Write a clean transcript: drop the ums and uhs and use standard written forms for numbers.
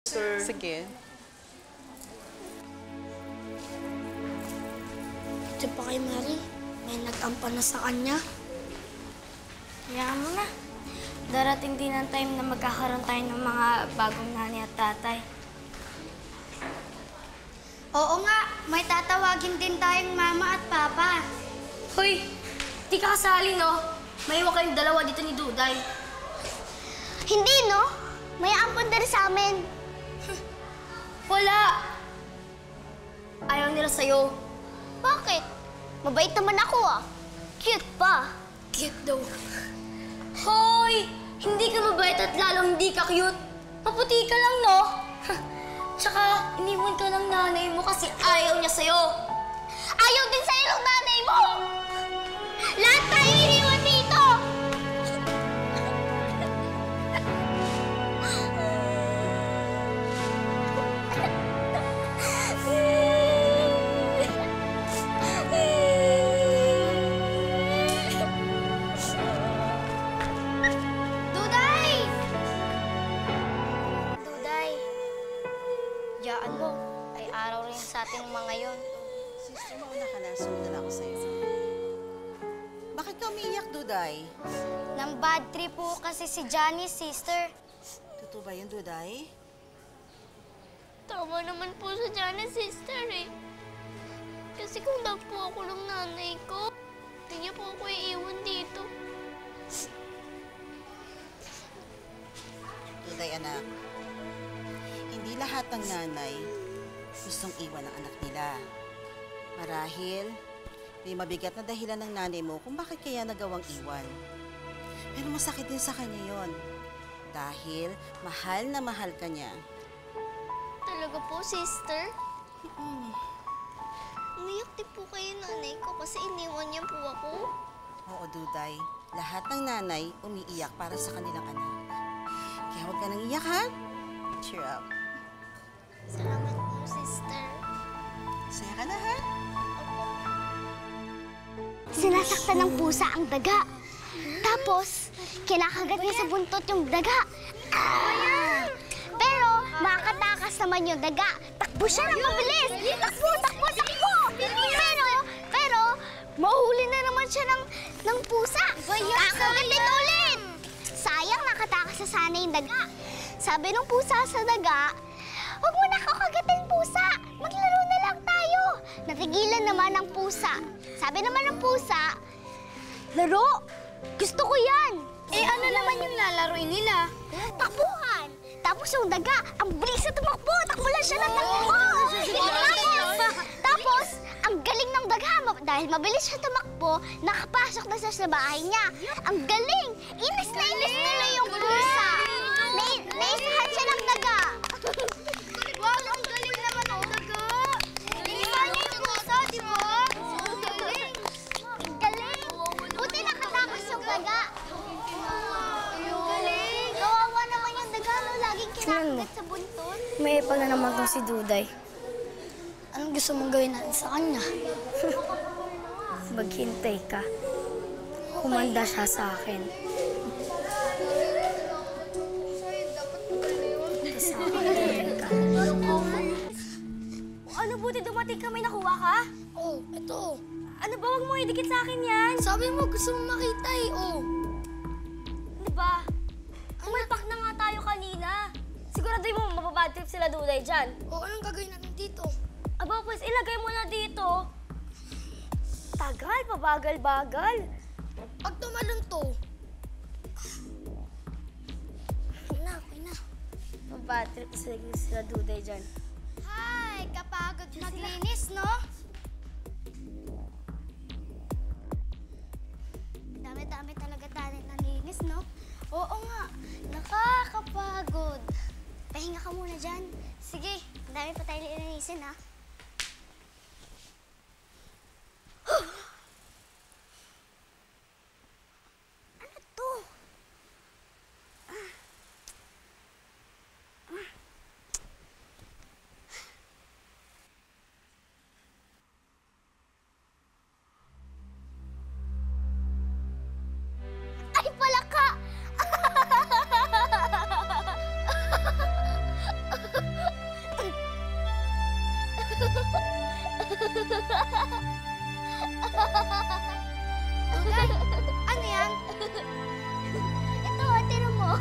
Sir. Sige. Ito pa kay Mary, may nag-ampa na sa kanya. Kaya mo na. Darating din ang time na magkakaroon tayo ng mga bagong nanay at tatay. Oo nga, may tatawagin din tayong mama at papa. Hoy! Di ka kasali, no? May iwan kayong dalawa dito ni Duday. Hindi, no? May ampon din sa amin. Wala! Ayaw nila sa'yo. Bakit? Mabait naman ako, ah. Cute pa. Cute daw. Hoy! Hindi ka mabait at lalong hindi ka cute. Maputi ka lang, no? Tsaka, iniwan ka ng nanay mo kasi ayaw niya sa'yo. Ayaw din sa'yo ng nanay mo! Lahat tayo iniwan dito! Duday! Duday, yaan mo. Ay araw rin sa ating mga yon. Sister, mauna ka na. Sundan ako sa'yo. Bakit ka umiiyak, Duday? Nang bad trip po kasi si Johnny, sister. Totoo ba yun, Duday? Tama naman po sa Johnny, sister eh. Kasi kung daw po ako ng nanay ko, hindi niya po ako iiwan dito. Duday, anak. Hindi lahat ng nanay gustong iwan ang anak nila. Marahil, may mabigat na dahilan ng nanay mo kung bakit kaya nagawang iwan. Pero masakit din sa kanya yon. Dahil mahal na mahal ka niya. Talaga po, sister? Umiyak din po kayo nanay ko kasi iniwan niya po ako. Oo, Duday. Lahat ng nanay umiiyak para sa kanilang anak. Kaya huwag ka nang iyak, ha? Cheer up. Salamat po, sister. Saya ka na, ha? Sinasaktan ng pusa ang daga. Tapos, kinakagat niya sa buntot yung daga. Pero, makakatakas naman yung daga. Takbo siya ng mabilis! Takbo, takbo, takbo! Pero, mahuli na naman siya ng pusa. Kakagatin ulit! Sayang, nakatakas sa sana yung daga. Sabi ng pusa sa daga, huwag mo na kakagatin pusa. Maglaro na lang tayo. Natigilan naman ang pusa. Sabi naman ng pusa, laro! Gusto ko yan! Eh, ano naman yung lalaroin nila? Takbuhan! Tapos yung daga, ang bilis na tumakbo! Takbo lang siya ng takbo! Tapos, ang galing ng daga. Dahil mabilis siya tumakbo, nakapasok na siya sa bahay niya. Ang galing! Inis na inis nila yung pusa! Naisahan siya ng daga! Wow, ang galing naman ng daga! Inisahan niya yung pusa, di ba? Ang galing! Ang galing! Buti nakatakas yung daga! Ang galing! Kawawa naman yung daga, no? Laging kinakagat sa buntot. May ipal na naman tong si Duday. Anong gusto mong gawin natin sa kanya? Maghintay ka. Humanda siya sa akin. Sa akin, hintay ka. Ano, buti dumating ka? May nakuha ka? Oh, ito. Ano ba? Huwag mo idikit sa akin yan. Sabi mo gusto mong makita eh, oh. Diba? Umalpak na nga tayo kanina. Sigurado mo mapabad trip sila Duday dyan. Oh, anong gagawin natin dito? Aba, pues ilagay mo na dito. Tagal, pabagal-bagal. Pag tumalon to. Okay na. Mapabad trip sila Duday dyan. Hi! Kapagod maglinis, no? Dami-dami talaga tayo nalinis, no? Oo nga, nakakapagod. Pahinga ka muna dyan. Sige, dami pa tayo lilinisin, ha? Ano to? Ay, palaka! Dugay, ano yan? Ito, tira mo.